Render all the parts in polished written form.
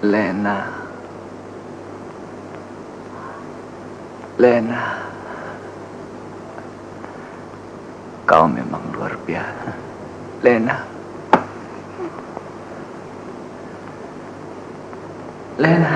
Lena. Lena. Kau memang luar biasa. Lena. Lena.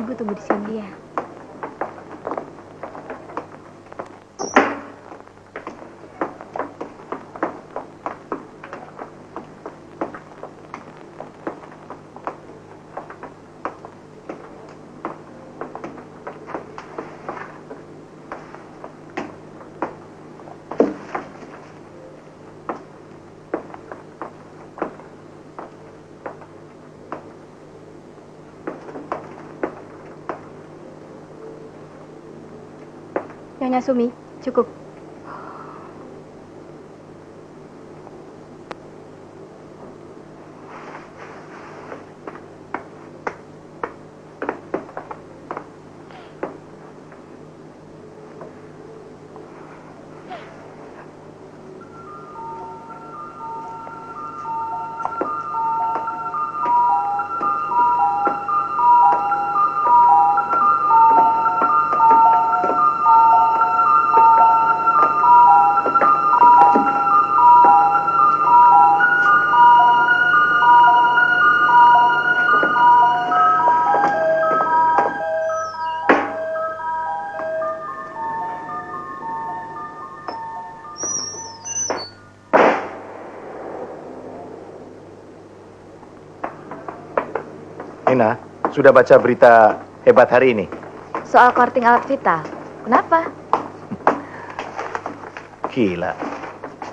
Ibu tunggu di sini ya. Nyonya Sumi, cukup. Nina, sudah baca berita hebat hari ini? Soal korting alat vital. Kenapa? Gila.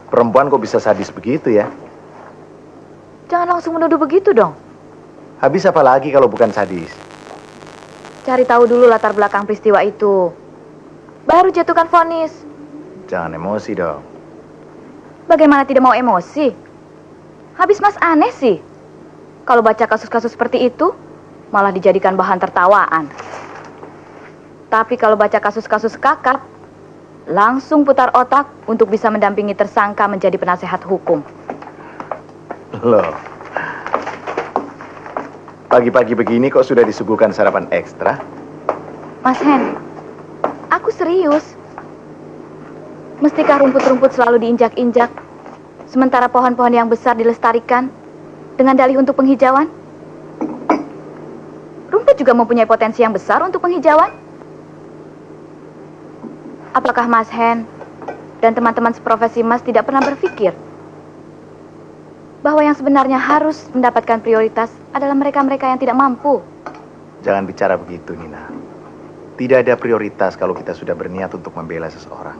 Perempuan kok bisa sadis begitu ya? Jangan langsung menuduh begitu dong. Habis apa lagi kalau bukan sadis? Cari tahu dulu latar belakang peristiwa itu. Baru jatuhkan vonis. Jangan emosi dong. Bagaimana tidak mau emosi? Habis Mas aneh sih. Kalau baca kasus-kasus seperti itu, malah dijadikan bahan tertawaan. Tapi kalau baca kasus-kasus kakap, langsung putar otak untuk bisa mendampingi tersangka menjadi penasehat hukum. Loh, pagi-pagi begini kok sudah disuguhkan sarapan ekstra? Mas Hen, aku serius. Mestikah rumput-rumput selalu diinjak-injak, sementara pohon-pohon yang besar dilestarikan dengan dalih untuk penghijauan? Rumput juga mempunyai potensi yang besar untuk penghijauan. Apakah Mas Hen dan teman-teman seprofesi Mas tidak pernah berpikir bahwa yang sebenarnya harus mendapatkan prioritas adalah mereka-mereka yang tidak mampu? Jangan bicara begitu, Nina. Tidak ada prioritas kalau kita sudah berniat untuk membela seseorang.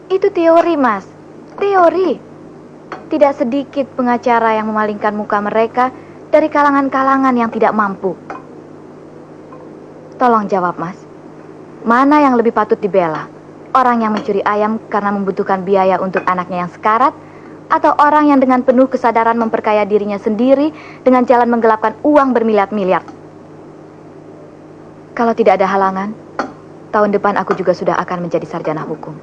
Itu teori, Mas. Teori. Tidak sedikit pengacara yang memalingkan muka mereka dari kalangan-kalangan yang tidak mampu. Tolong jawab, Mas. Mana yang lebih patut dibela? Orang yang mencuri ayam karena membutuhkan biaya untuk anaknya yang sekarat, atau orang yang dengan penuh kesadaran memperkaya dirinya sendiri dengan jalan menggelapkan uang bermiliar-miliar? Kalau tidak ada halangan, tahun depan aku juga sudah akan menjadi sarjana hukum.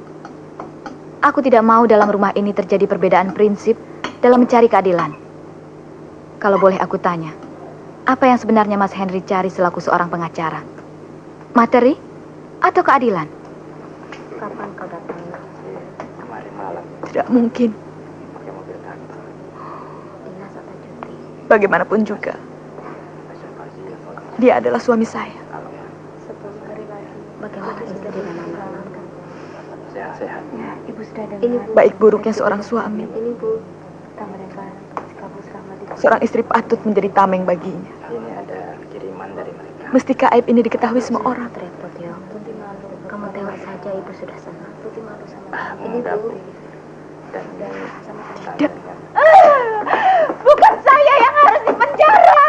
Aku tidak mau dalam rumah ini terjadi perbedaan prinsip dalam mencari keadilan. Kalau boleh aku tanya, apa yang sebenarnya Mas Henry cari selaku seorang pengacara? Materi atau keadilan? Kapan kau datang? Kemarin malam. Tidak mungkin. Pakai mobil kantor. Dinas atau cuti? Bagaimanapun juga, dia adalah suami saya. 10 hari lagi. Bagaimana istri dan anak-anak? Sehat-sehat. Ya, ibu sudah dengar. Ini Baik buruknya seorang suami, Ini bu, kita mereka kamu selama di seorang istri patut menjadi tameng baginya. Ini ada kiriman dari mereka. Mestikah aib ini diketahui semua orang? repot ya. Kamu tewak saja, ibu sudah senang. Tuti malu sama Ini ini bu. Dan Sama Tidak. Bukan saya yang harus dipenjara.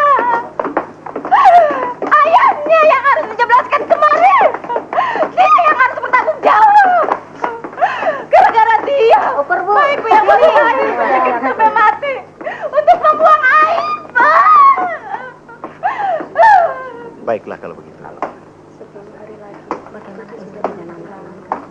Ayahnya yang harus dijeblaskan kemarin. Dia yang harus bertanggung jawab. Gara-gara dia, baikku yang mulia ini sampai mati untuk membuang aib. Baiklah kalau begitu. 10 hari lagi. Bagaimana istri dan anak-anak?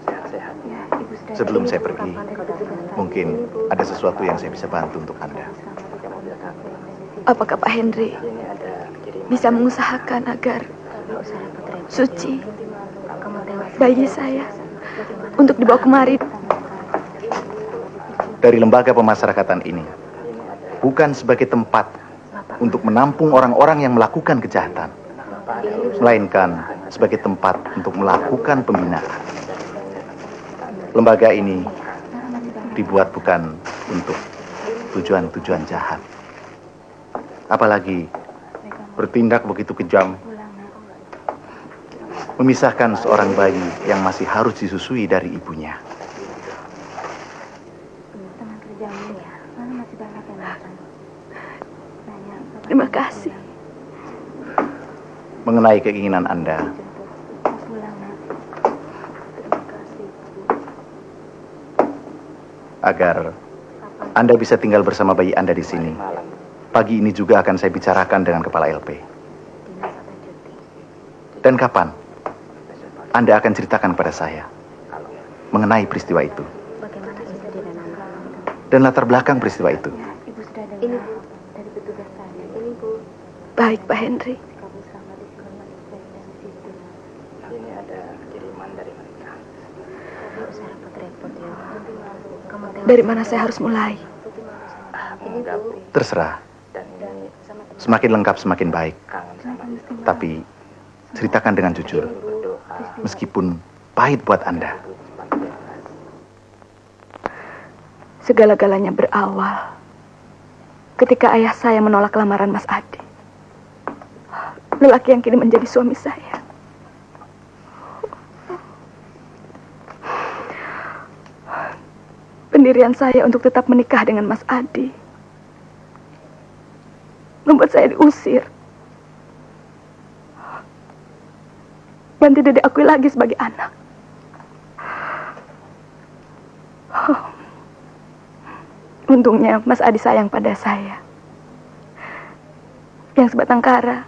sehat-sehat. Ya, ibu sudah. Sebelum Ini, saya Bu, pergi, kapan kau datang? mungkin Ini, Bu. ada sesuatu yang saya bisa bantu untuk Anda. Selama di mobil kafe yang dari situ. Apakah Pak Henry Ini ada kiriman. bisa mengusahakan agar Nggak usah repot-repot. Suci, Kamu tewak bayi saya, untuk dibawa kemari? Dari lembaga pemasyarakatan ini, bukan sebagai tempat untuk menampung orang-orang yang melakukan kejahatan, melainkan sebagai tempat untuk melakukan pembinaan. Lembaga ini dibuat bukan untuk tujuan-tujuan jahat. Apalagi bertindak begitu kejam, memisahkan seorang bayi yang masih harus disusui dari ibunya. teman kerjamu ya. Mana masih banyak yang makan. Nanya. Terima kasih. Mengenai keinginan Anda, Pulang, Nak. Terima kasih. agar Anda bisa tinggal bersama bayi Anda di sini, pagi ini juga akan saya bicarakan dengan Kepala LP. Dinas atau cuti? Dan kapan Anda akan ceritakan kepada saya mengenai peristiwa itu Bagaimana istri dan anak-anak? dan latar belakang peristiwa itu. Ya, ibu sudah dengar. Ini bu, dari petugas saya. Ini bu. Baik, Pak Henry. Kamu selama di sini dan di situ. Ini ada kiriman dari mereka. Nggak usah repot-repot ya. Kamu tewak. Dari mana saya harus mulai? Ini bu. Terserah, Dan ini semakin lengkap semakin baik. kangen sama istri. Tapi ceritakan dengan jujur, Berdoa. meskipun pahit buat Anda. Segala-galanya berawal ketika ayah saya menolak lamaran Mas Adi. lelaki yang kini menjadi suami saya. Pendirian saya untuk tetap menikah dengan Mas Adi membuat saya diusir dan tidak diakui lagi sebagai anak. Untungnya Mas Adi sayang pada saya yang sebatang kara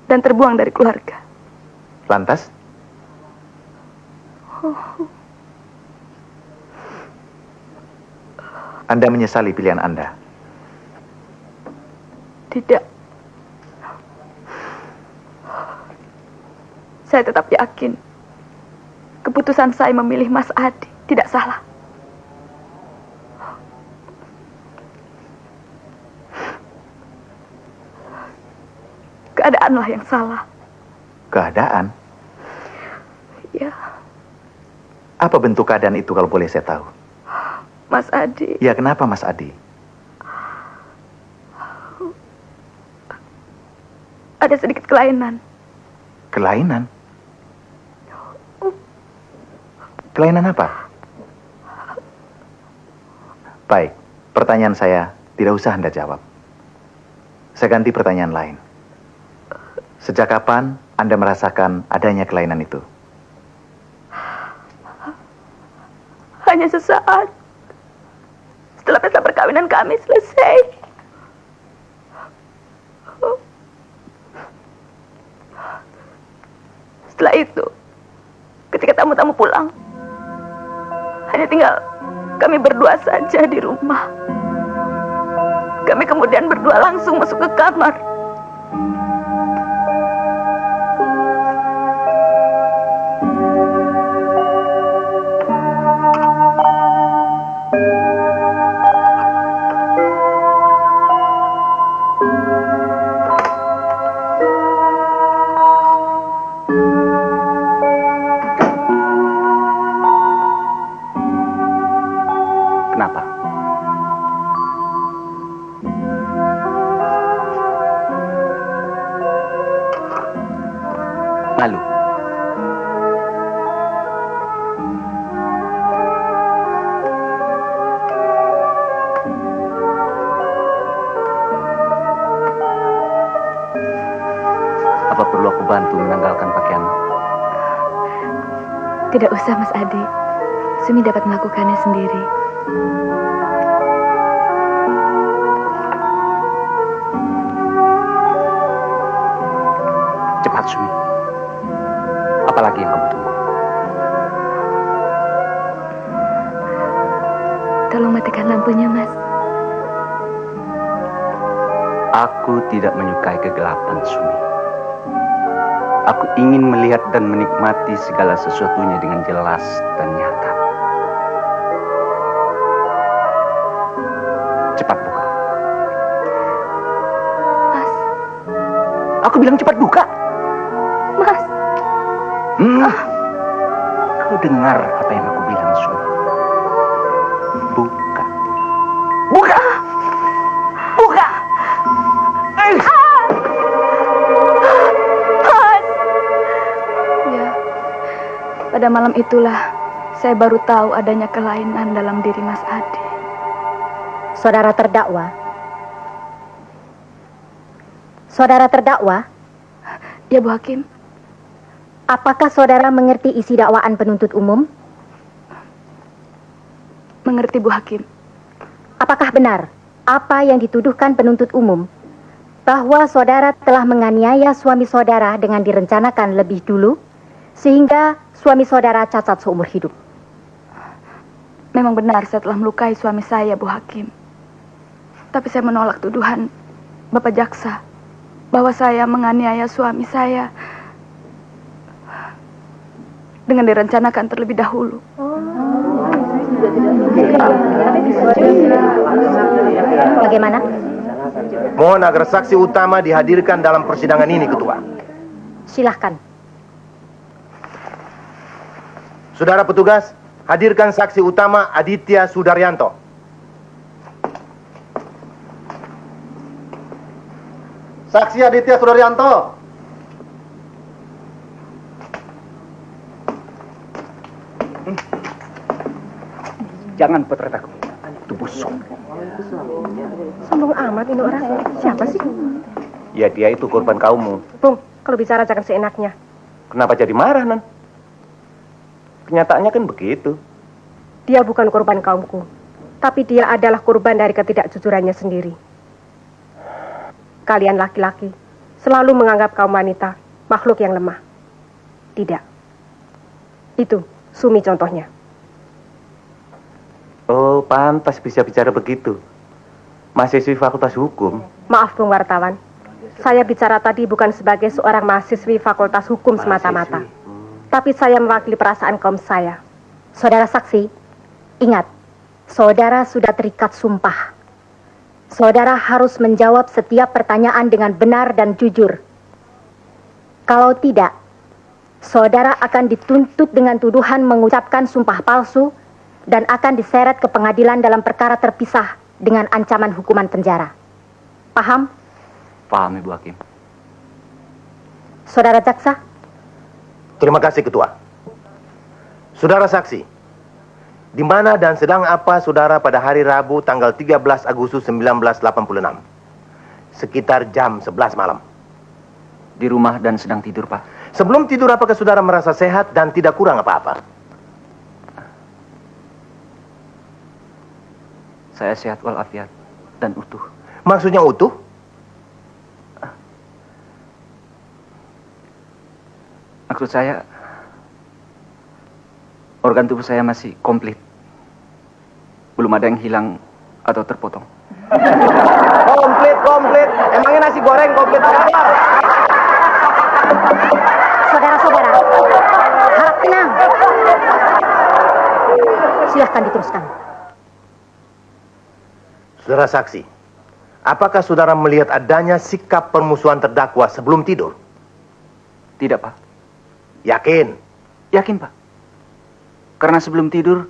dan terbuang dari keluarga. Lantas? Anda menyesali pilihan Anda? Tidak. Saya tetap yakin keputusan saya memilih Mas Adi tidak salah. Keadaanlah yang salah. Keadaan? Ya, Apa bentuk keadaan itu kalau boleh saya tahu? Mas Adi. Ya, kenapa Mas Adi? Ada sedikit kelainan. Kelainan? Kelainan apa? Baik, pertanyaan saya tidak usah Anda jawab. Saya ganti pertanyaan lain. Sejak kapan Anda merasakan adanya kelainan itu? Hanya sesaat setelah pesta perkawinan kami selesai. Setelah itu, ketika tamu-tamu pulang, hanya tinggal kami berdua saja di rumah. Kami kemudian berdua langsung masuk ke kamar. Kenapa? Malu. Apa perlu aku bantu menanggalkan pakaianmu? Tidak usah, Mas Adi. Sumi dapat melakukannya sendiri. Cepat, Sumi. Apalagi yang kamu tunggu? Tolong matikan lampunya, Mas. Aku tidak menyukai kegelapan, Sumi. Aku ingin melihat dan menikmati segala sesuatunya dengan jelas dan nyata. Cepat buka. Mas. Aku bilang cepat buka. Mas. Kau dengar apa yang aku bilang, Sumi? Buka. Buka! Buka! Ya, pada malam itulah saya baru tahu adanya kelainan dalam diri Mas Adi. Saudara terdakwa. Saudara terdakwa, Ya, Bu Hakim. apakah saudara mengerti isi dakwaan penuntut umum? Mengerti, Bu Hakim. Apakah benar apa yang dituduhkan penuntut umum bahwa saudara telah menganiaya suami saudara dengan direncanakan lebih dulu sehingga suami saudara cacat seumur hidup? Memang benar saya telah melukai suami saya, Bu Hakim. Tapi saya menolak tuduhan Bapak Jaksa bahwa saya menganiaya suami saya dengan direncanakan terlebih dahulu. Bagaimana? Mohon agar saksi utama dihadirkan dalam persidangan ini, Ketua. Silahkan. Saudara petugas, hadirkan saksi utama Aditya Sudaryanto. Saksi Aditya Sudaryanto. Jangan potret aku. Itu busuk. Sombong amat ini orang. Siapa sih? Ya dia itu korban kaummu. Bung, kalau bicara jangan seenaknya. Kenapa jadi marah, Nan? Kenyataannya kan begitu. Dia bukan korban kaumku, tapi dia adalah korban dari ketidakjujurannya sendiri. Kalian laki-laki selalu menganggap kaum wanita makhluk yang lemah. Tidak. Itu Sumi contohnya. Oh, pantas bisa bicara begitu. Mahasiswi Fakultas Hukum. Maaf Bung wartawan, saya bicara tadi bukan sebagai seorang mahasiswi Fakultas Hukum semata-mata, tapi saya mewakili perasaan kaum saya. Saudara saksi, ingat, saudara sudah terikat sumpah. Saudara harus menjawab setiap pertanyaan dengan benar dan jujur. Kalau tidak, saudara akan dituntut dengan tuduhan mengucapkan sumpah palsu dan akan diseret ke pengadilan dalam perkara terpisah dengan ancaman hukuman penjara. Paham? Paham, Ibu Hakim. Saudara jaksa? Terima kasih, Ketua. Saudara saksi, di mana dan sedang apa saudara pada hari Rabu tanggal 13 Agustus 1986? Sekitar jam 11 malam. Di rumah dan sedang tidur, Pak. Sebelum tidur, apakah saudara merasa sehat dan tidak kurang apa-apa? Saya sehat walafiat dan utuh. Maksudnya utuh? Maksud saya, organ tubuh saya masih komplit. Belum ada yang hilang atau terpotong. Komplit. Emangnya nasi goreng komplit apa? Saudara-saudara, harap tenang. Silahkan diteruskan. Saudara saksi, apakah saudara melihat adanya sikap permusuhan terdakwa sebelum tidur? Tidak, Pak. Yakin? Yakin, Pak. Karena sebelum tidur,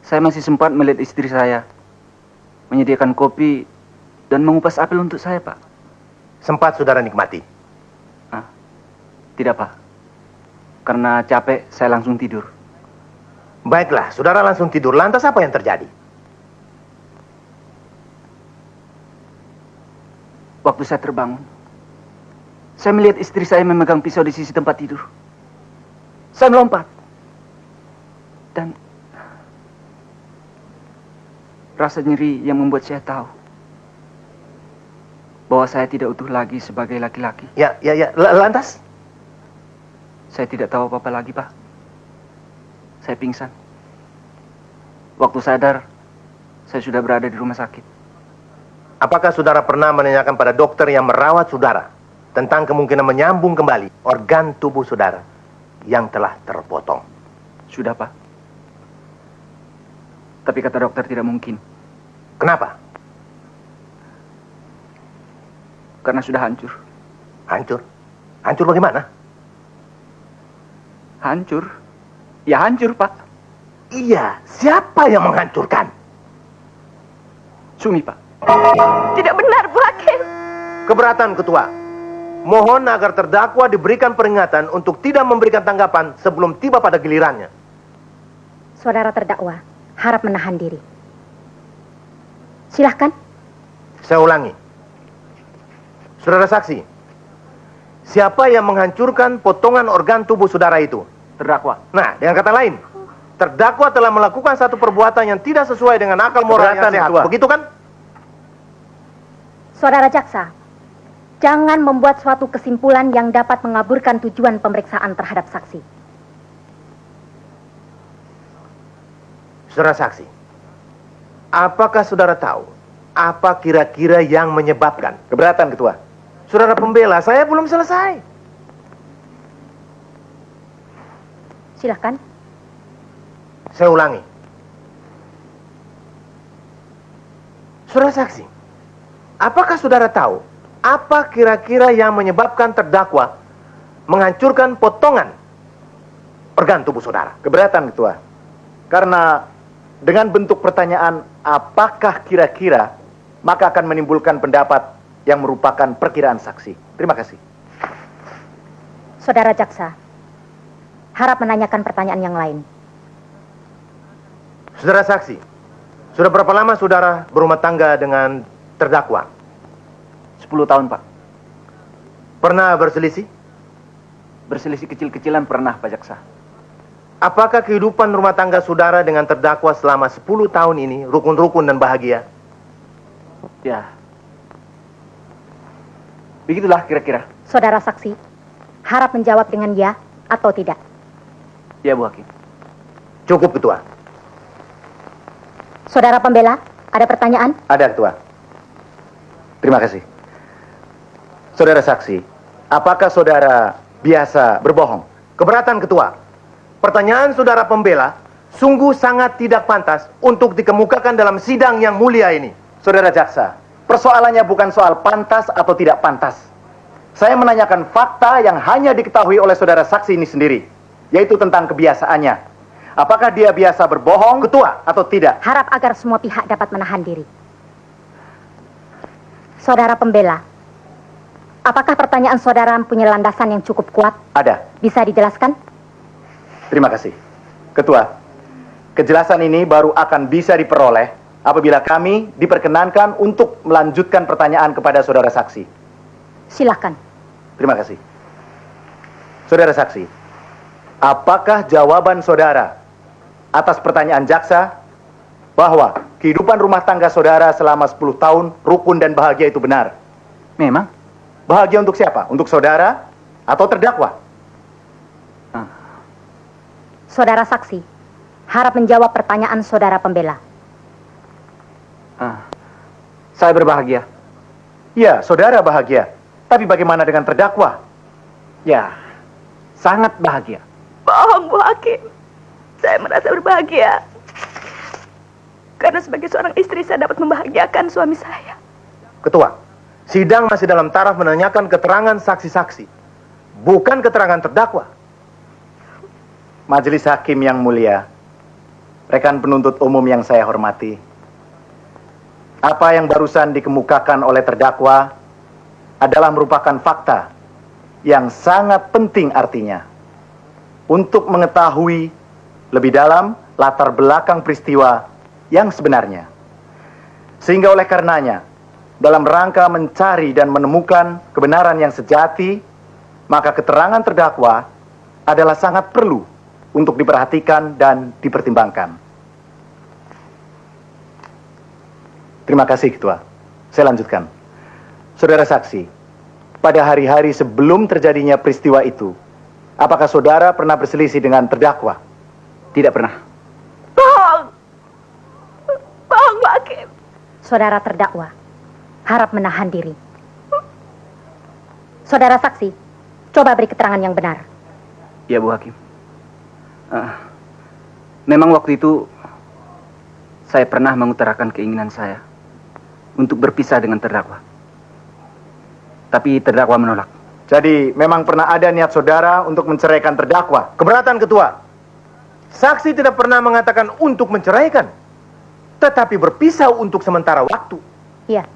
saya masih sempat melihat istri saya menyediakan kopi dan mengupas apel untuk saya, Pak. Sempat saudara nikmati? Tidak, Pak. Karena capek, saya langsung tidur. Baiklah, saudara langsung tidur. Lantas apa yang terjadi? Waktu saya terbangun, saya melihat istri saya memegang pisau di sisi tempat tidur. Saya melompat. Dan rasa nyeri yang membuat saya tahu bahwa saya tidak utuh lagi sebagai laki-laki. Ya. Lantas? Saya tidak tahu apa-apa lagi, Pak. Saya pingsan. Waktu sadar, saya sudah berada di rumah sakit. Apakah saudara pernah menanyakan pada dokter yang merawat saudara tentang kemungkinan menyambung kembali organ tubuh saudara yang telah terpotong? Sudah, Pak. Tapi kata dokter tidak mungkin. Kenapa? Karena sudah hancur. Hancur? Hancur bagaimana? Hancur? Ya hancur, Pak. Iya, siapa yang menghancurkan? Sumi, Pak. Tidak benar, Bu Hakim. Keberatan, Ketua. Mohon agar terdakwa diberikan peringatan untuk tidak memberikan tanggapan sebelum tiba pada gilirannya. Saudara terdakwa, harap menahan diri. Silahkan. Saya ulangi. Saudara saksi, siapa yang menghancurkan potongan organ tubuh saudara itu? Terdakwa. Nah, dengan kata lain, terdakwa telah melakukan satu perbuatan yang tidak sesuai dengan akal moral yang sehat. Begitu kan? Saudara jaksa, jangan membuat suatu kesimpulan yang dapat mengaburkan tujuan pemeriksaan terhadap saksi. Saudara saksi, apakah saudara tahu apa kira-kira yang menyebabkan? Keberatan, Ketua. Saudara pembela, saya belum selesai. Silahkan. Saya ulangi. Saudara saksi, apakah saudara tahu apa kira-kira yang menyebabkan terdakwa menghancurkan potongan organ tubuh saudara? Keberatan, Ketua. Karena dengan bentuk pertanyaan apakah kira-kira, maka akan menimbulkan pendapat yang merupakan perkiraan saksi. Terima kasih. Saudara jaksa, harap menanyakan pertanyaan yang lain. Saudara saksi, sudah berapa lama saudara berumah tangga dengan terdakwa? 10 tahun, Pak. Pernah berselisih? Berselisih kecil-kecilan pernah, Pak Jaksa. Apakah kehidupan rumah tangga saudara dengan terdakwa selama 10 tahun ini rukun-rukun dan bahagia? Ya. Begitulah kira-kira. Saudara saksi, harap menjawab dengan ya atau tidak. Ya, Bu Hakim. Cukup, Ketua. Saudara pembela, ada pertanyaan? Ada, Ketua. Terima kasih. Saudara saksi, apakah saudara biasa berbohong? Keberatan, Ketua. Pertanyaan saudara pembela sungguh sangat tidak pantas untuk dikemukakan dalam sidang yang mulia ini. Saudara jaksa, persoalannya bukan soal pantas atau tidak pantas. Saya menanyakan fakta yang hanya diketahui oleh saudara saksi ini sendiri, yaitu tentang kebiasaannya. Apakah dia biasa berbohong, Ketua, atau tidak? Harap agar semua pihak dapat menahan diri. Saudara pembela, apakah pertanyaan saudara mempunyai landasan yang cukup kuat? Ada. Bisa dijelaskan? Terima kasih. Ketua, kejelasan ini baru akan bisa diperoleh apabila kami diperkenankan untuk melanjutkan pertanyaan kepada saudara saksi. Silakan. Terima kasih. Saudara saksi, apakah jawaban saudara atas pertanyaan jaksa bahwa kehidupan rumah tangga saudara selama 10 tahun rukun dan bahagia itu benar? Memang? Bahagia untuk siapa? Untuk saudara atau terdakwa? Saudara saksi, harap menjawab pertanyaan saudara pembela. Saya berbahagia. Ya, saudara bahagia. Tapi bagaimana dengan terdakwa? Ya, sangat bahagia. Bohong, Bu Hakim. Saya merasa berbahagia. Karena sebagai seorang istri saya dapat membahagiakan suami saya. Ketua, sidang masih dalam taraf menanyakan keterangan saksi-saksi, bukan keterangan terdakwa. Majelis hakim yang mulia, rekan penuntut umum yang saya hormati, apa yang barusan dikemukakan oleh terdakwa adalah merupakan fakta yang sangat penting artinya untuk mengetahui lebih dalam latar belakang peristiwa yang sebenarnya. Sehingga oleh karenanya, dalam rangka mencari dan menemukan kebenaran yang sejati, maka keterangan terdakwa adalah sangat perlu untuk diperhatikan dan dipertimbangkan. Terima kasih, Ketua. Saya lanjutkan. Saudara saksi, pada hari-hari sebelum terjadinya peristiwa itu, apakah saudara pernah berselisih dengan terdakwa? Tidak pernah. Bohong! Bohong, Bu Hakim. Saudara terdakwa, harap menahan diri. Saudara saksi, coba beri keterangan yang benar. Ya, Bu Hakim. Memang waktu itu saya pernah mengutarakan keinginan saya untuk berpisah dengan terdakwa. Tapi terdakwa menolak. Jadi memang pernah ada niat saudara untuk menceraikan terdakwa? Keberatan, Ketua. Saksi tidak pernah mengatakan untuk menceraikan, tetapi berpisah untuk sementara waktu. Iya,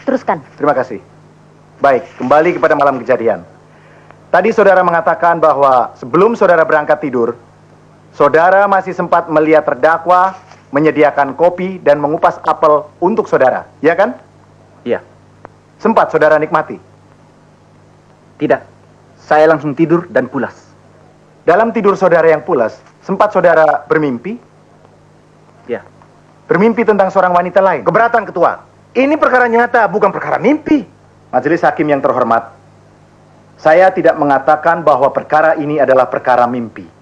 teruskan. Terima kasih. Baik, kembali kepada malam kejadian. Tadi saudara mengatakan bahwa sebelum saudara berangkat tidur, saudara masih sempat melihat terdakwa menyediakan kopi dan mengupas apel untuk saudara, ya kan? Iya. Sempat saudara nikmati? Tidak. Saya langsung tidur dan pulas. Dalam tidur saudara yang pulas, sempat saudara bermimpi? Ya. Bermimpi tentang seorang wanita lain? Keberatan, Ketua. Ini perkara nyata, bukan perkara mimpi. Majelis hakim yang terhormat, saya tidak mengatakan bahwa perkara ini adalah perkara mimpi.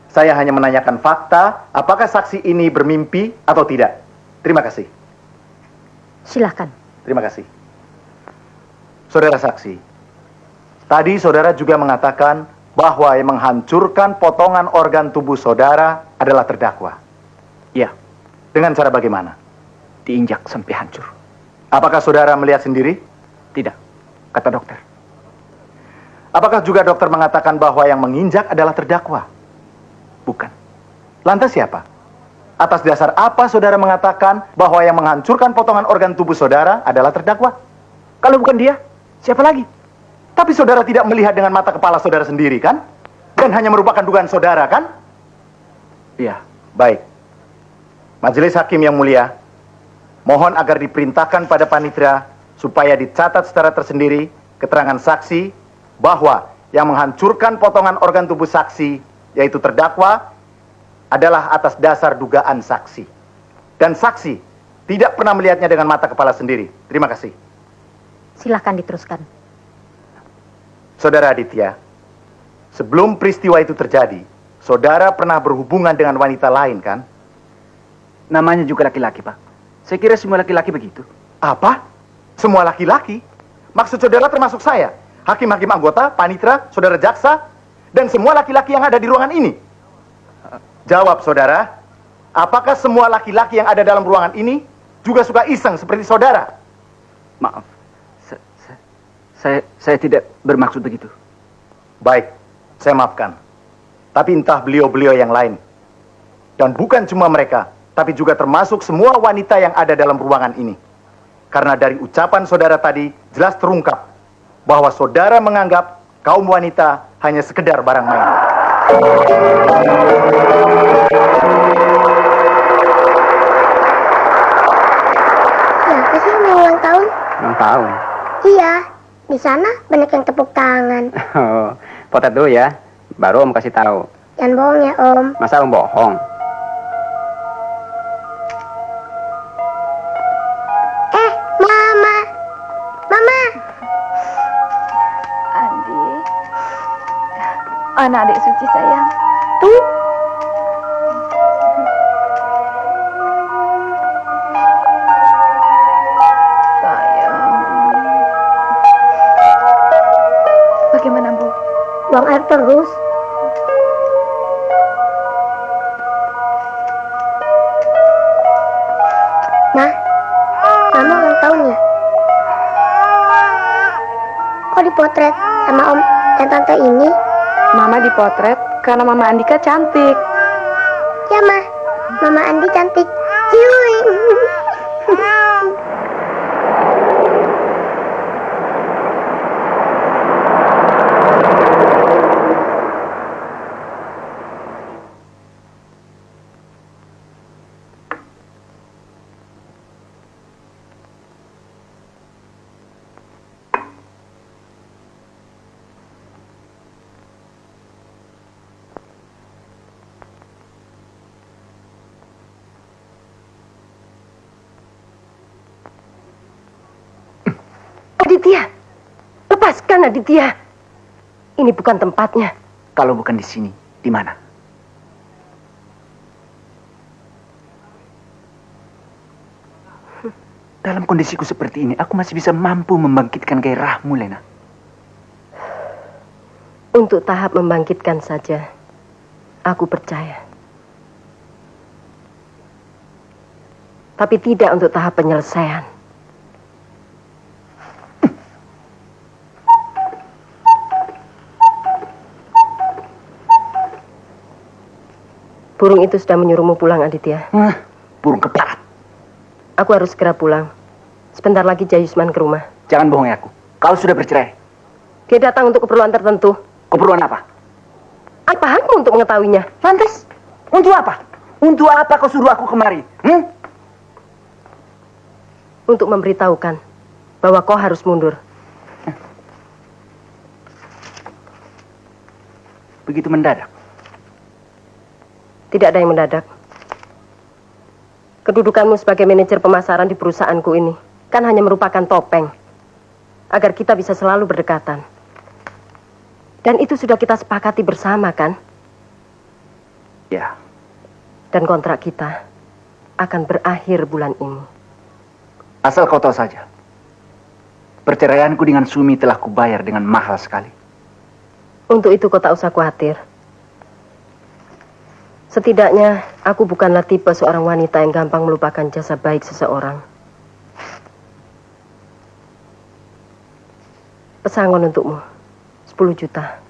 Saya hanya menanyakan fakta, apakah saksi ini bermimpi atau tidak. Terima kasih. Silakan. Terima kasih. Saudara saksi, tadi saudara juga mengatakan bahwa yang menghancurkan potongan organ tubuh saudara adalah terdakwa. Ya. Dengan cara bagaimana? Diinjak sampai hancur. Apakah saudara melihat sendiri? Tidak. Kata dokter. Apakah juga dokter mengatakan bahwa yang menginjak adalah terdakwa? Bukan. Lantas siapa? Atas dasar apa saudara mengatakan bahwa yang menghancurkan potongan organ tubuh saudara adalah terdakwa? Kalau bukan dia, siapa lagi? Tapi saudara tidak melihat dengan mata kepala saudara sendiri, kan? Dan hanya merupakan dugaan saudara, kan? Iya. Baik. Majelis Hakim yang mulia, mohon agar diperintahkan pada panitera supaya dicatat secara tersendiri keterangan saksi bahwa yang menghancurkan potongan organ tubuh saksi, yaitu terdakwa, adalah atas dasar dugaan saksi. Dan saksi tidak pernah melihatnya dengan mata kepala sendiri. Terima kasih. Silahkan diteruskan. Saudara Aditya, sebelum peristiwa itu terjadi, saudara pernah berhubungan dengan wanita lain, kan? Namanya juga laki-laki, Pak. Saya kira semua laki-laki begitu. Apa? Semua laki-laki? Maksud saudara termasuk saya? Hakim-hakim anggota, panitera, saudara jaksa, dan semua laki-laki yang ada di ruangan ini? Jawab, saudara. Apakah semua laki-laki yang ada dalam ruangan ini juga suka iseng seperti saudara? Maaf. Saya tidak bermaksud begitu. Baik, saya maafkan. Tapi entah beliau-beliau yang lain. Dan bukan cuma mereka, tapi juga termasuk semua wanita yang ada dalam ruangan ini. Karena dari ucapan saudara tadi, jelas terungkap bahwa saudara menganggap kaum wanita hanya sekedar barang main. Siapa sih yang mau ulang tahun? Ulang tahun? Iya, di sana banyak yang tepuk tangan. Oh, potret dulu ya. Baru Om kasih tahu. Jangan bohong ya, Om. Masa Om bohong? Mama. Mama. Andi. Anak adik suci sayang. Tuh. Sayang. Bagaimana, Bu? Buang air terus. Nah, Mama ulang tahun ya? Kok dipotret sama Om dan Tante ini? Mama dipotret karena Mama Andika cantik. Ya, Ma. Mama Andi cantik. Ciuy. Aditya, lepaskan Aditya. Ini bukan tempatnya. Kalau bukan di sini, di mana? Dalam kondisiku seperti ini, aku masih bisa mampu membangkitkan gairahmu, Lena. Untuk tahap membangkitkan saja, aku percaya. Tapi tidak untuk tahap penyelesaian. Burung itu sudah menyuruhmu pulang, Aditya. Burung keparat. Aku harus segera pulang. Sebentar lagi Jayusman ke rumah. Jangan bohongi aku. Kau sudah bercerai. Dia datang untuk keperluan tertentu. Keperluan apa? Apa hakmu untuk mengetahuinya? Lantas, untuk apa? Untuk apa kau suruh aku kemari? Untuk memberitahukan bahwa kau harus mundur. Begitu mendadak. Tidak ada yang mendadak. Kedudukanmu sebagai manajer pemasaran di perusahaanku ini kan hanya merupakan topeng agar kita bisa selalu berdekatan. Dan itu sudah kita sepakati bersama, kan? Ya. Dan kontrak kita akan berakhir bulan ini. Asal kau tahu saja, perceraianku dengan Sumi telah kubayar dengan mahal sekali. Untuk itu kau tak usah khawatir. Setidaknya, aku bukanlah tipe seorang wanita yang gampang melupakan jasa baik seseorang. Pesangon untukmu, 10 juta.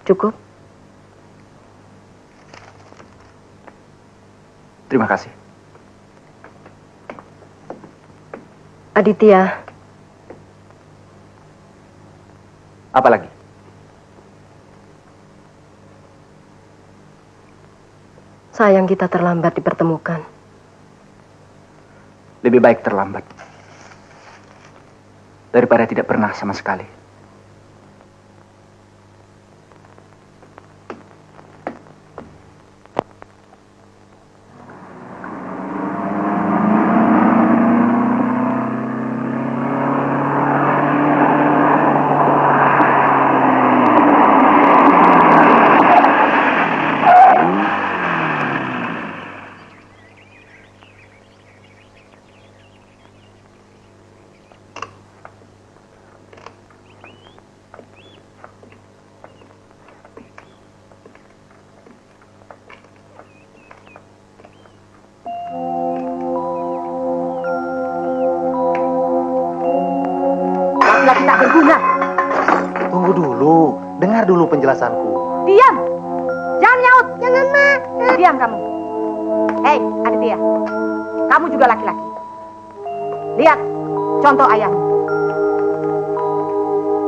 Cukup? Terima kasih. Aditya, Apa lagi? sayang kita terlambat dipertemukan. Lebih baik terlambat daripada tidak pernah sama sekali. Laki-laki tak berguna. Tunggu dulu, dengar dulu penjelasanku. Diam! Jangan nyaut! Jangan, Ma. Diam kamu. Hei, Aditya. Kamu juga laki-laki. Lihat contoh ayahmu.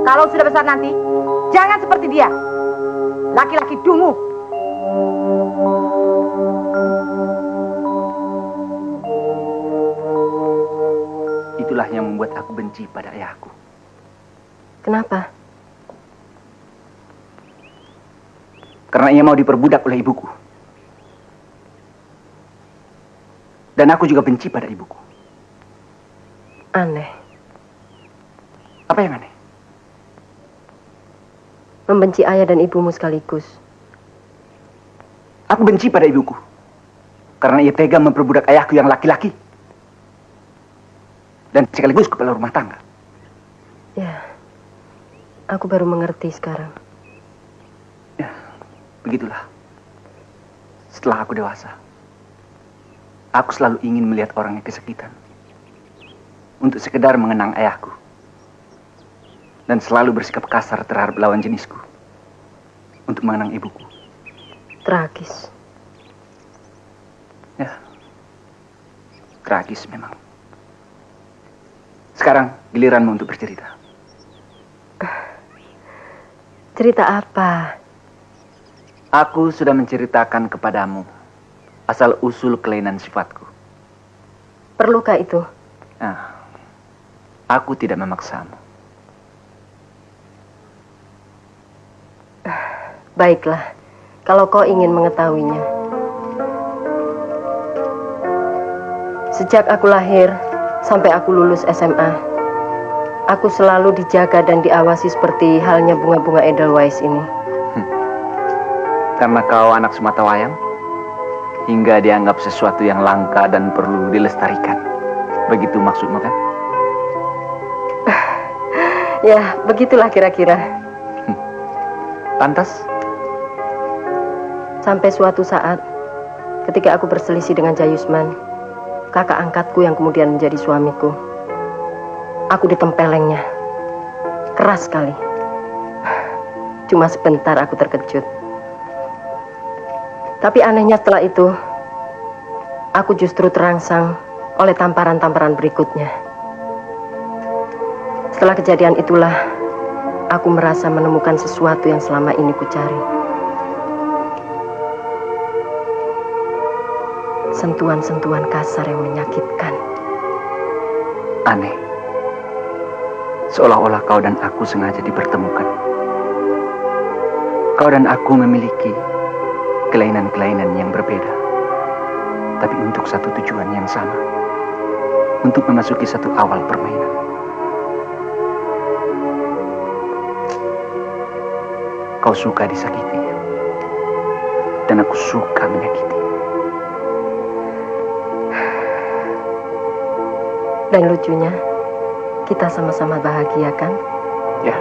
Kalau sudah besar nanti, jangan seperti dia. Laki-laki dungu. Itulah yang membuat aku benci pada ayahku. Kenapa? Karena ia mau diperbudak oleh ibuku. Dan aku juga benci pada ibuku. Aneh. Apa yang aneh? Membenci ayah dan ibumu sekaligus. Aku benci pada ibuku. Karena ia tega memperbudak ayahku yang laki-laki. Dan sekaligus kepala rumah tangga. Ya, aku baru mengerti sekarang. Ya, begitulah. Setelah aku dewasa, aku selalu ingin melihat orang yang kesakitan. Untuk sekedar mengenang ayahku. Dan selalu bersikap kasar terhadap lawan jenisku. Untuk mengenang ibuku. Tragis. Ya, tragis memang. Sekarang giliranmu untuk bercerita. Cerita apa? Aku sudah menceritakan kepadamu asal-usul kelainan sifatku. Perlukah itu? Nah, aku tidak memaksamu. Baiklah, kalau kau ingin mengetahuinya. Sejak aku lahir sampai aku lulus SMA, aku selalu dijaga dan diawasi seperti halnya bunga-bunga Edelweiss ini. Karena kau anak sematawayang, hingga dianggap sesuatu yang langka dan perlu dilestarikan. Begitu maksudmu kan? Ya, begitulah kira-kira. Pantas? Sampai suatu saat, ketika aku berselisih dengan Jayusman, kakak angkatku yang kemudian menjadi suamiku, aku ditempelengnya. Keras sekali. Cuma sebentar aku terkejut. Tapi anehnya setelah itu, aku justru terangsang oleh tamparan-tamparan berikutnya. Setelah kejadian itulah, aku merasa menemukan sesuatu yang selama ini kucari. Sentuhan-sentuhan kasar yang menyakitkan. Aneh. Seolah-olah kau dan aku sengaja dipertemukan. Kau dan aku memiliki kelainan-kelainan yang berbeda. Tapi untuk satu tujuan yang sama. Untuk memasuki satu awal permainan. Kau suka disakiti. Dan aku suka menyakiti. Dan lucunya, kita sama-sama bahagia kan? Ya.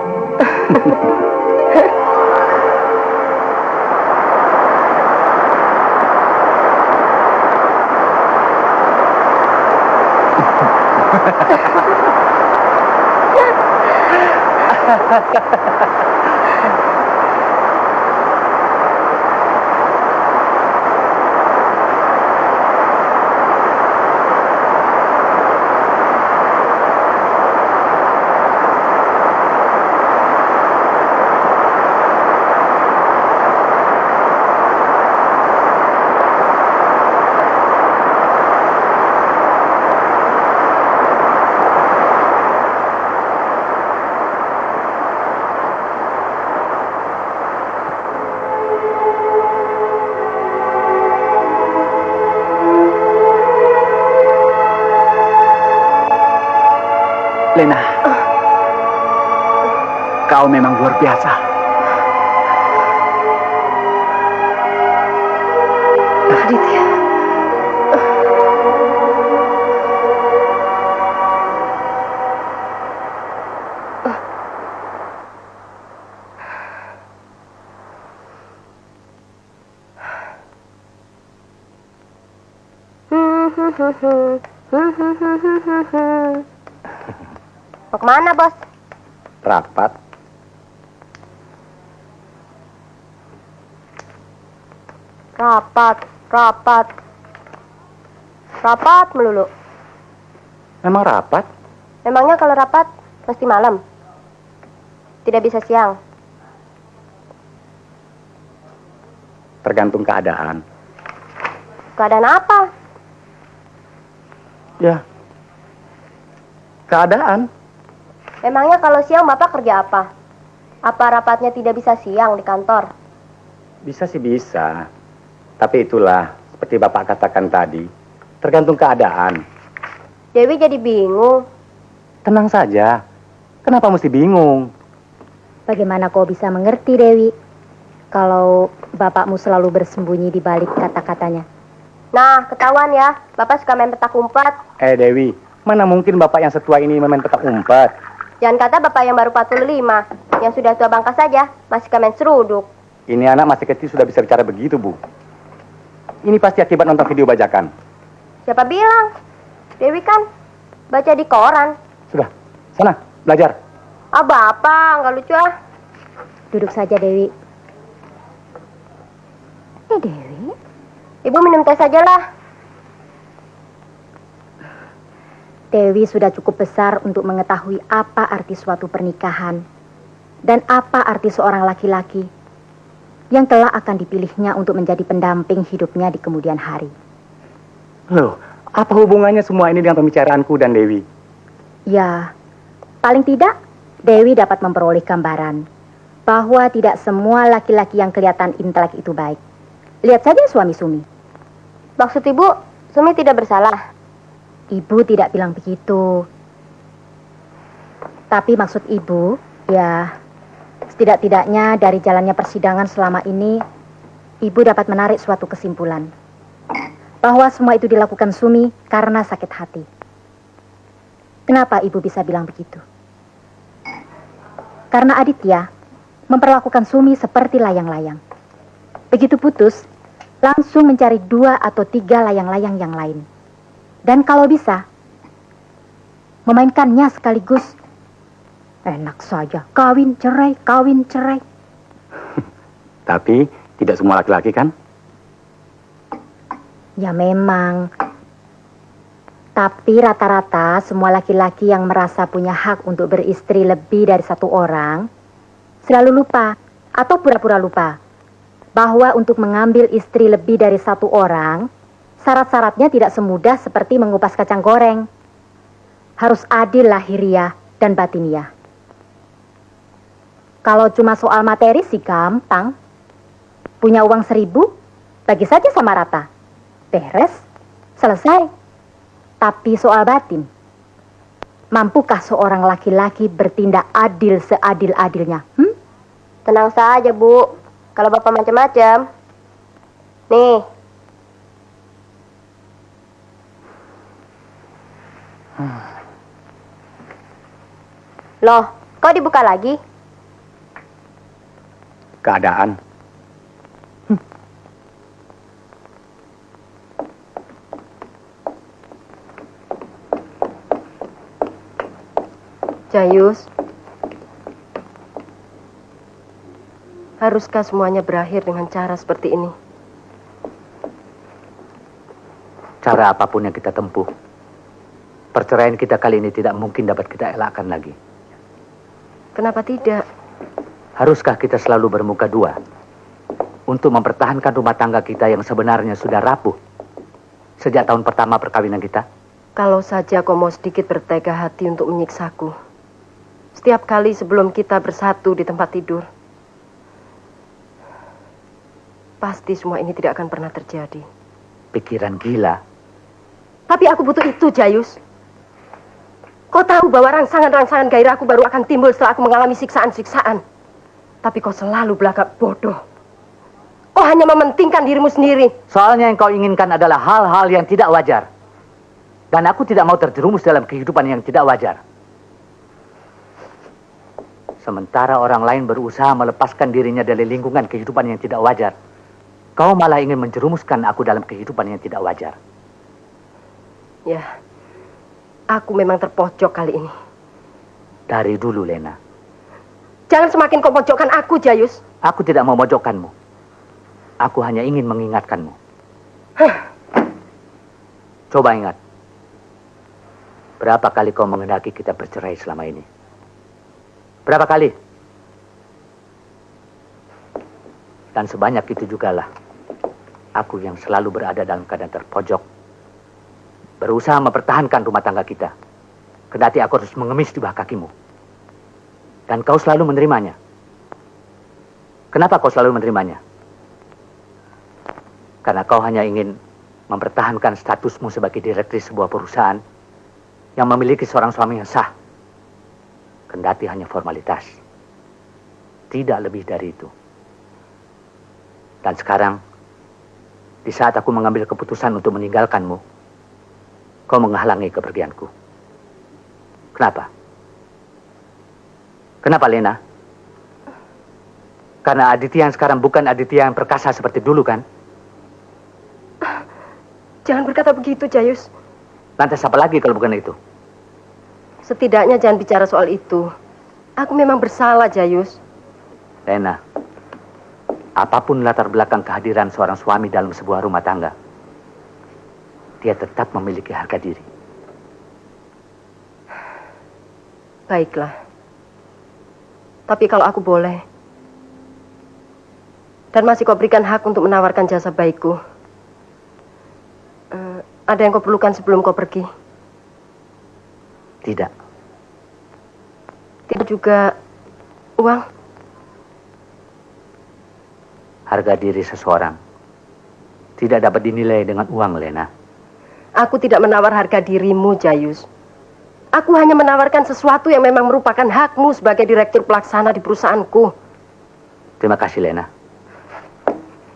Lena, kau memang luar biasa. Aditya. Mau kemana, Bos? Rapat. Rapat melulu. Memang rapat? Memangnya kalau rapat mesti malam? Tidak bisa siang? Tergantung keadaan. Keadaan apa? Ya. Keadaan. Memangnya kalau siang Bapak kerja apa? Apa rapatnya tidak bisa siang di kantor? Bisa sih bisa. Tapi itulah, seperti Bapak katakan tadi, tergantung keadaan. Dewi jadi bingung. Tenang saja. Kenapa mesti bingung? Bagaimana kau bisa mengerti, Dewi? Kalau bapakmu selalu bersembunyi di balik kata-katanya. Nah, ketahuan ya. Bapak suka main petak umpet. Dewi, mana mungkin Bapak yang setua ini main petak umpet? Jangan kata Bapak yang baru 45. Yang sudah tua bangka saja, masih suka main seruduk. Ini anak masih kecil sudah bisa bicara begitu, Bu. Ini pasti akibat nonton video bajakan. Siapa bilang? Dewi kan baca di koran. Sudah, sana, belajar. Ah, Bapak, nggak lucu ah. Duduk saja, Dewi. Dewi? Ibu minum teh sajalah. Dewi sudah cukup besar untuk mengetahui apa arti suatu pernikahan dan apa arti seorang laki-laki yang kelak akan dipilihnya untuk menjadi pendamping hidupnya di kemudian hari. Loh, apa hubungannya semua ini dengan pembicaraanku dan Dewi? Ya, paling tidak Dewi dapat memperoleh gambaran bahwa tidak semua laki-laki yang kelihatan intelek itu baik. Lihat saja suami Sumi. Maksud Ibu, Sumi tidak bersalah? Ibu tidak bilang begitu. Tapi maksud Ibu, ya, setidak-tidaknya dari jalannya persidangan selama ini, Ibu dapat menarik suatu kesimpulan. Bahwa semua itu dilakukan Sumi karena sakit hati. Kenapa Ibu bisa bilang begitu? Karena Aditya memperlakukan Sumi seperti layang-layang. Begitu putus, langsung mencari 2 atau 3 layang-layang yang lain. Dan kalau bisa, memainkannya sekaligus. Enak saja, kawin cerai, kawin cerai. Tapi tidak semua laki-laki kan? Ya memang. Tapi rata-rata semua laki-laki yang merasa punya hak untuk beristri lebih dari 1 orang selalu lupa atau pura-pura lupa bahwa untuk mengambil istri lebih dari 1 orang, syarat-syaratnya tidak semudah seperti mengupas kacang goreng. Harus adil lahiriah dan batiniah. Kalau cuma soal materi sih gampang. Punya uang 1.000, bagi saja sama rata. Beres, selesai. Tapi soal batin, mampukah seorang laki-laki bertindak adil seadil-adilnya? Tenang saja, Bu. Kalau Bapak macam-macam. Nih. Loh, kok dibuka lagi? Keadaan. Jayus, haruskah semuanya berakhir dengan cara seperti ini? Cara apapun yang kita tempuh, perceraian kita kali ini tidak mungkin dapat kita elakkan lagi. Kenapa tidak? Haruskah kita selalu bermuka dua untuk mempertahankan rumah tangga kita yang sebenarnya sudah rapuh sejak tahun pertama perkawinan kita? Kalau saja kau mau sedikit bertega hati untuk menyiksaku. Setiap kali sebelum kita bersatu di tempat tidur, pasti semua ini tidak akan pernah terjadi. Pikiran gila. Tapi aku butuh itu, Jayus. Kau tahu bahwa rangsangan-rangsangan gairahku baru akan timbul setelah aku mengalami siksaan-siksaan. Tapi kau selalu belagak bodoh. Kau hanya mementingkan dirimu sendiri. Soalnya yang kau inginkan adalah hal-hal yang tidak wajar. Dan aku tidak mau terjerumus dalam kehidupan yang tidak wajar. Sementara orang lain berusaha melepaskan dirinya dari lingkungan kehidupan yang tidak wajar, kau malah ingin menjerumuskan aku dalam kehidupan yang tidak wajar. Ya, aku memang terpojok kali ini. Dari dulu, Lena. Jangan semakin kau pojokkan aku, Jayus. Aku tidak mau memojokkanmu. Aku hanya ingin mengingatkanmu. Coba ingat. Berapa kali kau menghendaki kita bercerai selama ini? Berapa kali? Dan sebanyak itu jugalah aku yang selalu berada dalam keadaan terpojok, berusaha mempertahankan rumah tangga kita. Kendati aku harus mengemis di bawah kakimu. Dan kau selalu menerimanya. Kenapa kau selalu menerimanya? Karena kau hanya ingin mempertahankan statusmu sebagai direktris sebuah perusahaan yang memiliki seorang suami yang sah. Kendati hanya formalitas. Tidak lebih dari itu. Dan sekarang, di saat aku mengambil keputusan untuk meninggalkanmu, kau menghalangi kepergianku. Kenapa? Kenapa, Lena? Karena Aditya yang sekarang bukan Aditya yang perkasa seperti dulu, kan? Jangan berkata begitu, Jayus. Lantas apa lagi kalau bukan itu? Setidaknya jangan bicara soal itu. Aku memang bersalah, Jayus. Lena, apapun latar belakang kehadiran seorang suami dalam sebuah rumah tangga, dia tetap memiliki harga diri. Baiklah. Tapi kalau aku boleh, dan masih kau berikan hak untuk menawarkan jasa baikku, ada yang kau perlukan sebelum kau pergi? Tidak. Tidak juga uang? Harga diri seseorang tidak dapat dinilai dengan uang, Lena. Aku tidak menawar harga dirimu, Jayus. Aku hanya menawarkan sesuatu yang memang merupakan hakmu sebagai direktur pelaksana di perusahaanku. Terima kasih, Lena.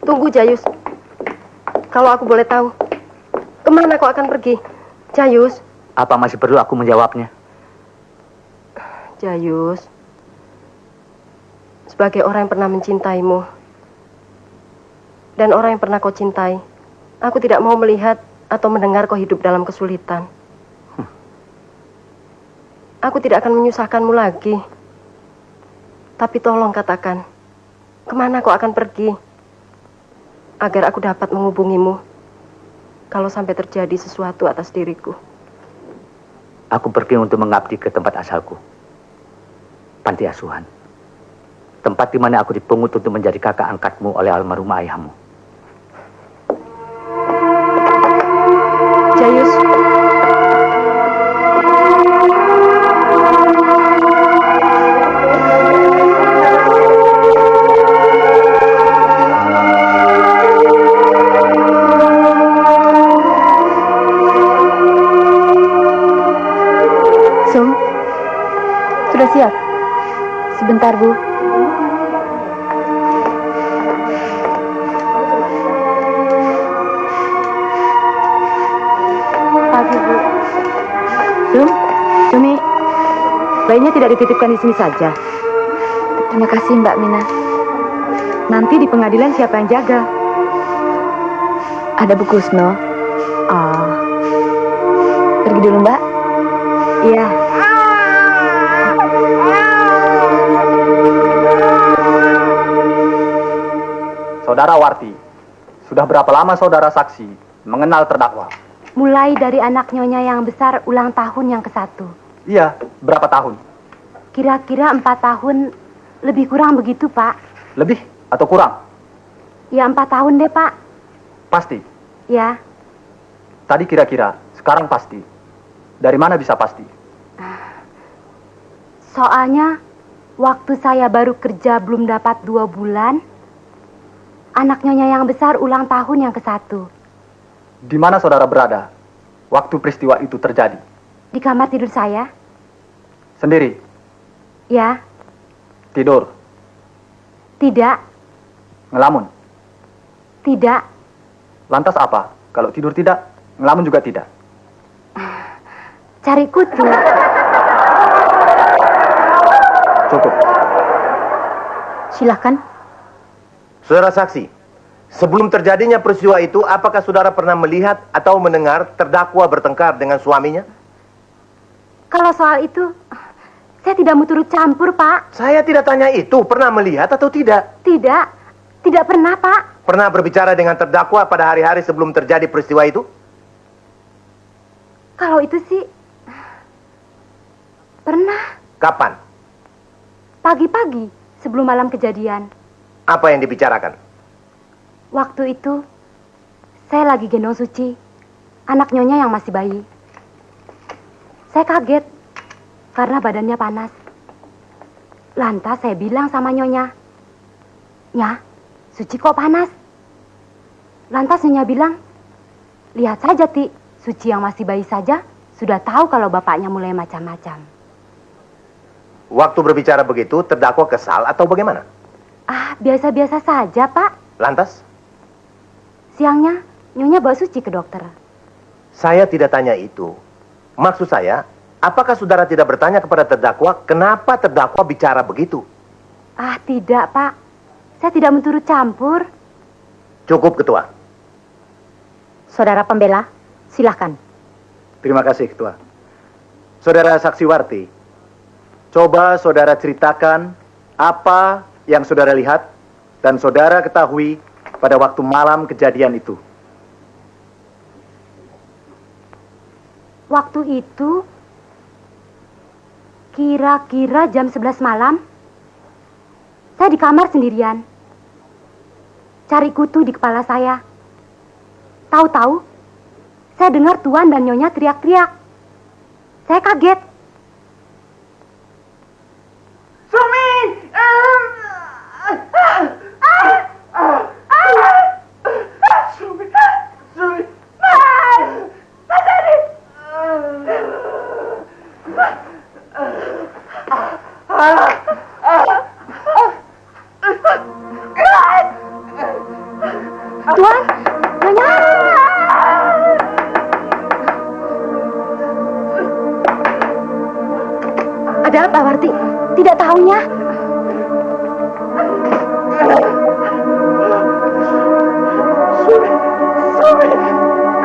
Tunggu, Jayus. Kalau aku boleh tahu, kemana kau akan pergi? Jayus. Apa masih perlu aku menjawabnya? Jayus, sebagai orang yang pernah mencintaimu, dan orang yang pernah kau cintai, aku tidak mau melihat atau mendengar kau hidup dalam kesulitan. Aku tidak akan menyusahkanmu lagi. Tapi tolong katakan, kemana kau akan pergi? Agar aku dapat menghubungimu kalau sampai terjadi sesuatu atas diriku. Aku pergi untuk mengabdi ke tempat asalku. Panti asuhan. Tempat di mana aku dipungut untuk menjadi kakak angkatmu oleh almarhum ayahmu. Jayus. Sum, sudah siap? Sebentar, Bu. Pagi, Bu. Sumi, bayinya tidak dititipkan di sini saja. Terima kasih, Mbak Mina. Nanti di pengadilan siapa yang jaga? Ada Bu Kusno. Oh, Pergi dulu, Mbak. iya. Saudara Warti, sudah berapa lama saudara saksi mengenal terdakwa? Mulai dari anak nyonya yang besar ulang tahun yang ke-1. Iya, berapa tahun? Kira-kira 4 tahun, lebih kurang begitu, Pak. Lebih atau kurang? Ya 4 tahun deh, Pak. Pasti. Ya. Tadi kira-kira, sekarang pasti. Dari mana bisa pasti? Soalnya, waktu saya baru kerja belum dapat 2 bulan, anak nyonya yang besar ulang tahun yang ke-1. Di mana saudara berada waktu peristiwa itu terjadi? Di kamar tidur saya. Sendiri? Ya, Tidur? tidak, Ngelamun? tidak. Lantas apa? Kalau tidur tidak, ngelamun juga tidak? Cari kutu. Cukup. Silahkan. Saudara saksi, sebelum terjadinya peristiwa itu, apakah saudara pernah melihat atau mendengar terdakwa bertengkar dengan suaminya? Kalau soal itu, saya tidak mau turut campur, Pak. Saya tidak tanya itu, pernah melihat atau tidak? Tidak, tidak pernah, Pak. Pernah berbicara dengan terdakwa pada hari-hari sebelum terjadi peristiwa itu? Kalau itu sih, pernah. Kapan? Pagi-pagi, sebelum malam kejadian. Apa yang dibicarakan? Waktu itu, saya lagi gendong Suci, anak Nyonya yang masih bayi. Saya kaget, karena badannya panas. Lantas saya bilang sama Nyonya, "Nya, Suci kok panas?" Lantas Nyonya bilang, "Lihat saja, Ti, Suci yang masih bayi saja sudah tahu kalau bapaknya mulai macam-macam." Waktu berbicara begitu, terdakwa kesal atau bagaimana? Ah, biasa-biasa saja, Pak. Lantas? Siangnya, Nyonya bawa Suci ke dokter. Saya tidak tanya itu. Maksud saya, apakah saudara tidak bertanya kepada terdakwa kenapa terdakwa bicara begitu? Ah, tidak, Pak. Saya tidak mau turut campur. Cukup, Ketua. Saudara pembela, silahkan. Terima kasih, Ketua. Saudara Saksiwarti, coba saudara ceritakan apa yang saudara lihat dan saudara ketahui pada waktu malam kejadian itu. Waktu itu, kira-kira jam 11 malam, saya di kamar sendirian. Cari kutu di kepala saya. Tahu-tahu, saya dengar Tuan dan Nyonya teriak-teriak. Saya kaget. Sumi! Sumi! Sumi! Sadari! Tuan, Nyonya! Ada apa, Warti? Tidak tahunya.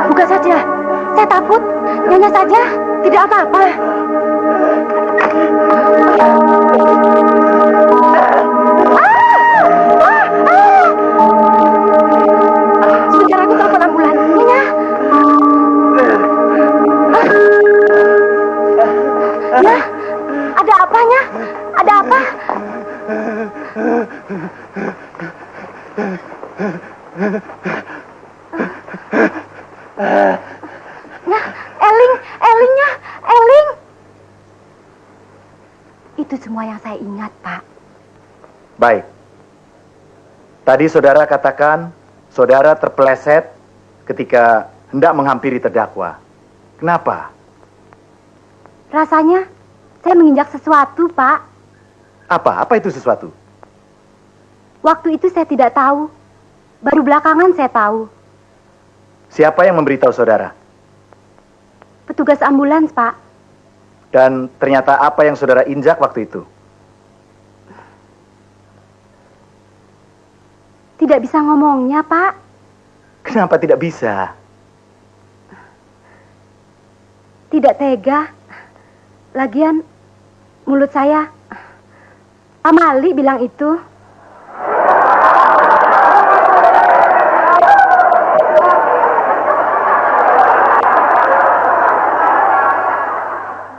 Buka saja. Saya takut. Nyonya saja. Tidak apa-apa. Sebentar aku telepon ambulan. Nyonya. Ya, ada apanya? Ada apa? Ya, Elingnya, Eling. Itu semua yang saya ingat, Pak. Baik. Tadi saudara katakan saudara terpeleset ketika hendak menghampiri terdakwa. Kenapa? Rasanya saya menginjak sesuatu, Pak. Apa? Apa itu sesuatu? Waktu itu saya tidak tahu. Baru belakangan saya tahu. Siapa yang memberitahu saudara? Petugas ambulans, Pak. Dan ternyata apa yang saudara injak waktu itu? Tidak bisa ngomongnya, Pak. Kenapa tidak bisa? Tidak tega. Lagian, mulut saya... Pak Mali bilang itu.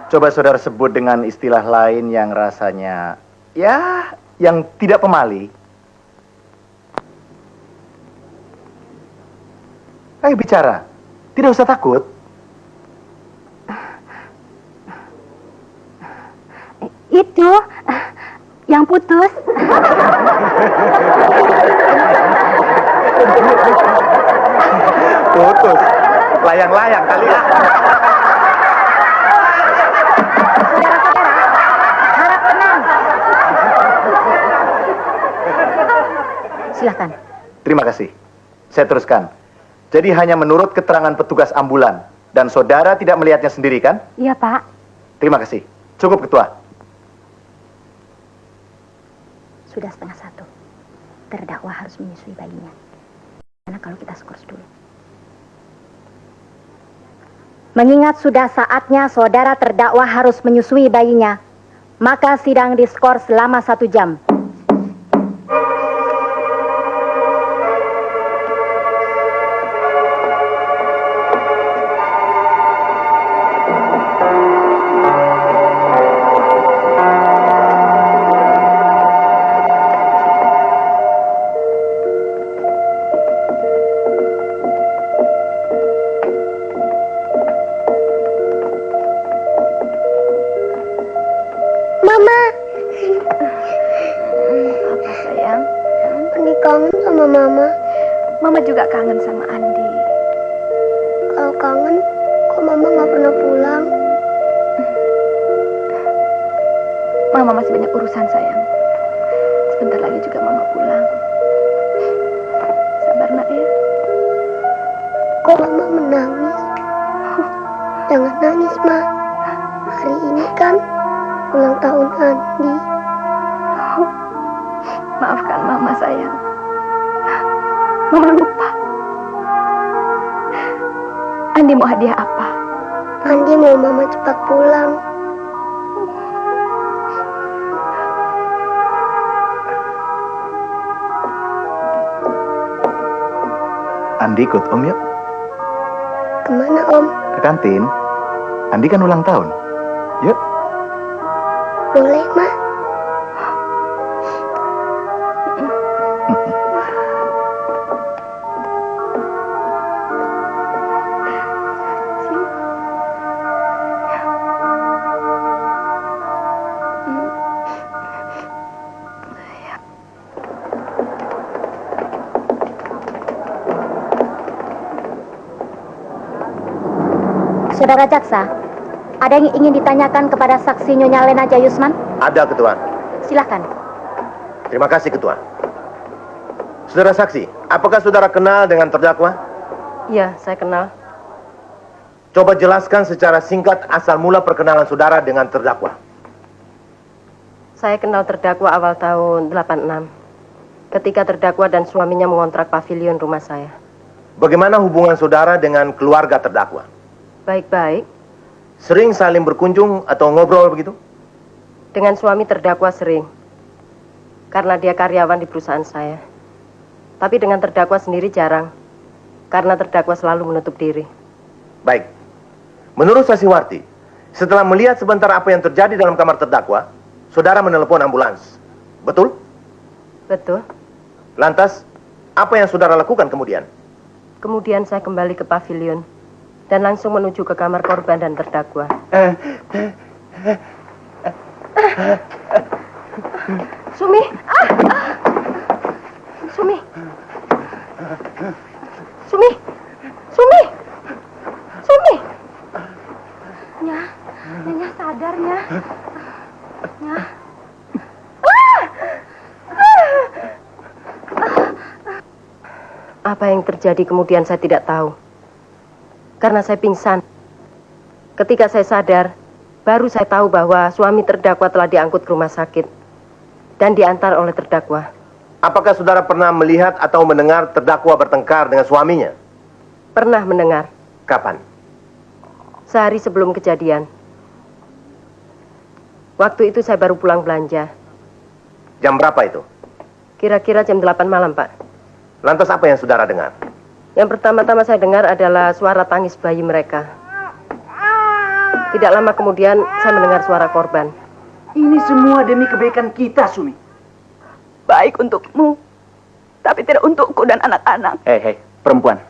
Coba saudara sebut dengan istilah lain yang rasanya, ya, yang tidak pemali. Ayo bicara, tidak usah takut. Itu, yang putus. Putus, layang-layang kali ya. Saudara-saudara, Terima kasih. Saya teruskan. Jadi hanya menurut keterangan petugas ambulan dan saudara tidak melihatnya sendiri kan? Iya, Pak. Terima kasih. Cukup, Ketua. Sudah 1:30. Terdakwa harus menyusui bayinya. Karena kalau kita skors dulu. Mengingat sudah saatnya saudara terdakwa harus menyusui bayinya, maka sidang diskors selama 1 jam. Mama, Apa sayang? Andi kangen sama Mama. Mama juga kangen sama Andi. Kalau kangen, kok Mama nggak pernah pulang? Mama masih banyak urusan sayang. Sebentar lagi juga Mama pulang. Sabar nak ya. Kok Mama menangis? Jangan nangis, Ma. Hari ini kan ulang tahun Andi. Maafkan Mama sayang. Mama lupa. Andi mau hadiah apa? Andi mau Mama cepat pulang. Andi ikut Om yuk. Kemana, Om? Ke kantin. Andi kan ulang tahun. Yuk. Boleh, Ma? Saudara Jaksa, ada yang ingin ditanyakan kepada saksi Nyonya Lena Jayusman? Ada, Ketua. Silakan. Terima kasih, Ketua. Saudara saksi, apakah saudara kenal dengan terdakwa? Iya, saya kenal. Coba jelaskan secara singkat asal mula perkenalan saudara dengan terdakwa. Saya kenal terdakwa awal tahun 86. Ketika terdakwa dan suaminya mengontrak pavilion rumah saya. Bagaimana hubungan saudara dengan keluarga terdakwa? Baik-baik. Sering saling berkunjung atau ngobrol begitu? Dengan suami terdakwa sering. Karena dia karyawan di perusahaan saya. Tapi dengan terdakwa sendiri jarang. Karena terdakwa selalu menutup diri. Baik. Menurut Sasiwarti, setelah melihat sebentar apa yang terjadi dalam kamar terdakwa, saudara menelepon ambulans. Betul? Betul. Lantas, apa yang saudara lakukan kemudian? Kemudian saya kembali ke pavilion. Dan langsung menuju ke kamar korban dan terdakwa. Sumi! Sumi! Sumi! Sumi! Sumi! Nyonya sadar, Nya. Nya. Apa yang terjadi kemudian saya tidak tahu. Karena saya pingsan. Ketika saya sadar, baru saya tahu bahwa suami terdakwa telah diangkut ke rumah sakit dan diantar oleh terdakwa. Apakah saudara pernah melihat atau mendengar terdakwa bertengkar dengan suaminya? Pernah mendengar. Kapan? Sehari sebelum kejadian. Waktu itu saya baru pulang belanja. Jam berapa itu? Kira-kira jam 8 malam, Pak. Lantas apa yang saudara dengar? Yang pertama-tama saya dengar adalah suara tangis bayi mereka. Tidak lama kemudian saya mendengar suara korban. Ini semua demi kebaikan kita, Sumi. Baik untukmu, tapi tidak untukku dan anak-anak. Hei, perempuan.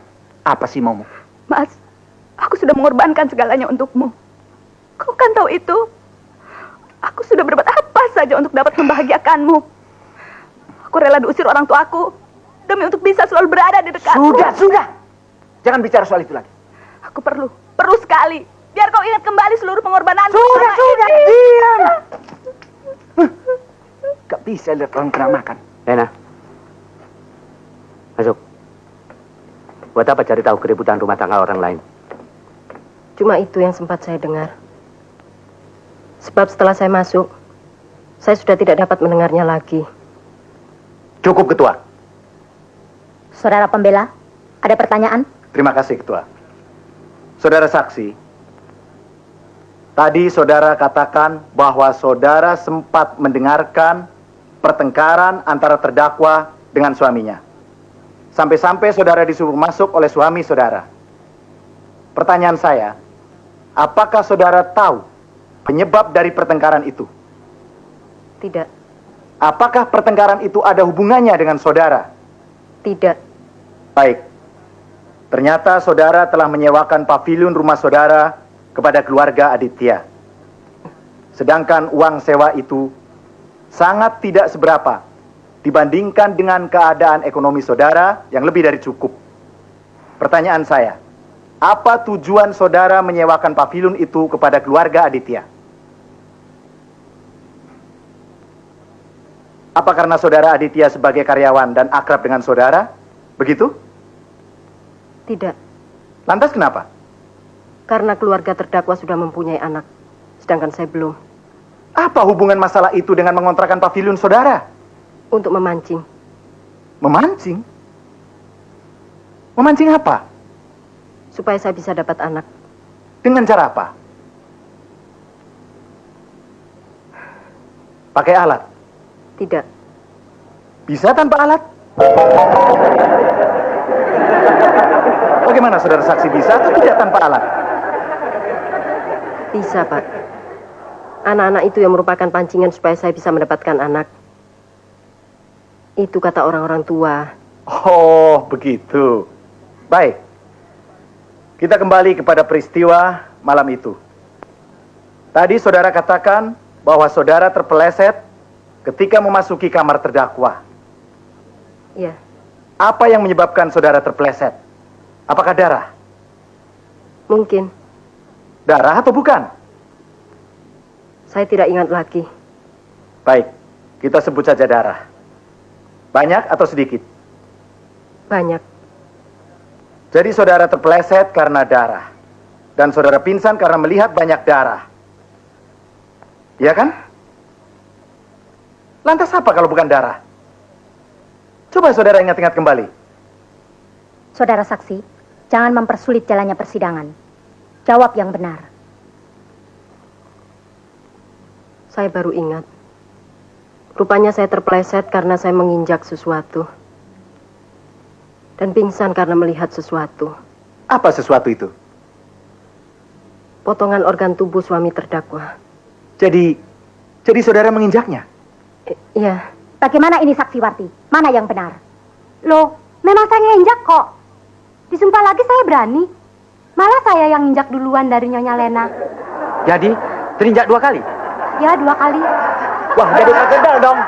Apa sih maumu? Mas, aku sudah mengorbankan segalanya untukmu. Kau kan tahu itu. Aku sudah berbuat apa saja untuk dapat membahagiakanmu. Aku rela diusir orang tuaku demi untuk bisa selalu berada di dekatmu. Sudah. Jangan bicara soal itu lagi. Aku perlu sekali. Biar kau ingat kembali seluruh pengorbananmu. Sudah, ini. diam. Gak bisa lihat orang kena makan. Lena. Masuk. Buat apa cari tahu keributan rumah tangga orang lain? Cuma itu yang sempat saya dengar. Sebab setelah saya masuk, saya sudah tidak dapat mendengarnya lagi. Cukup, Ketua. Saudara pembela, ada pertanyaan? Terima kasih, Ketua. Saudara saksi, tadi saudara katakan bahwa saudara sempat mendengarkan pertengkaran antara terdakwa dengan suaminya. Sampai-sampai saudara disuruh masuk oleh suami saudara. Pertanyaan saya, apakah saudara tahu penyebab dari pertengkaran itu? Tidak. Apakah pertengkaran itu ada hubungannya dengan saudara? Tidak. Baik. Ternyata saudara telah menyewakan pavilion rumah saudara kepada keluarga Aditya. Sedangkan uang sewa itu sangat tidak seberapa dibandingkan dengan keadaan ekonomi saudara yang lebih dari cukup. Pertanyaan saya, apa tujuan saudara menyewakan pavilion itu kepada keluarga Aditya? Apa karena saudara Aditya sebagai karyawan dan akrab dengan saudara? Begitu? Tidak. Lantas kenapa? Karena keluarga terdakwa sudah mempunyai anak, sedangkan saya belum. Apa hubungan masalah itu dengan mengontrakan pavilion saudara? Untuk memancing. Memancing? Memancing apa? Supaya saya bisa dapat anak. Dengan cara apa? Pakai alat? Tidak. Bisa tanpa alat? Bagaimana saudara saksi, bisa atau tidak tanpa alat? Bisa, Pak. Anak-anak itu yang merupakan pancingan supaya saya bisa mendapatkan anak. Itu kata orang-orang tua. Oh, begitu. Baik. Kita kembali kepada peristiwa malam itu. Tadi saudara katakan bahwa saudara terpeleset ketika memasuki kamar terdakwa. Iya. Apa yang menyebabkan saudara terpeleset? Apakah darah? Mungkin. Darah atau bukan? Saya tidak ingat lagi. Baik, kita sebut saja darah. Banyak atau sedikit? Banyak. Jadi saudara terpeleset karena darah. Dan saudara pingsan karena melihat banyak darah. Iya kan? Lantas apa kalau bukan darah? Coba saudara ingat-ingat kembali. Saudara saksi, jangan mempersulit jalannya persidangan. Jawab yang benar. Saya baru ingat. Rupanya saya terpeleset karena saya menginjak sesuatu. Dan pingsan karena melihat sesuatu. Apa sesuatu itu? Potongan organ tubuh suami terdakwa. Jadi saudara menginjaknya? Iya. Bagaimana ini saksi Warti? Mana yang benar? Loh, memang saya nginjak kok. Disumpah lagi saya berani. Malah saya yang injak duluan dari Nyonya Lena. Jadi, terinjak 2 kali? Ya, 2 kali. Wah, jadi terkenal dong.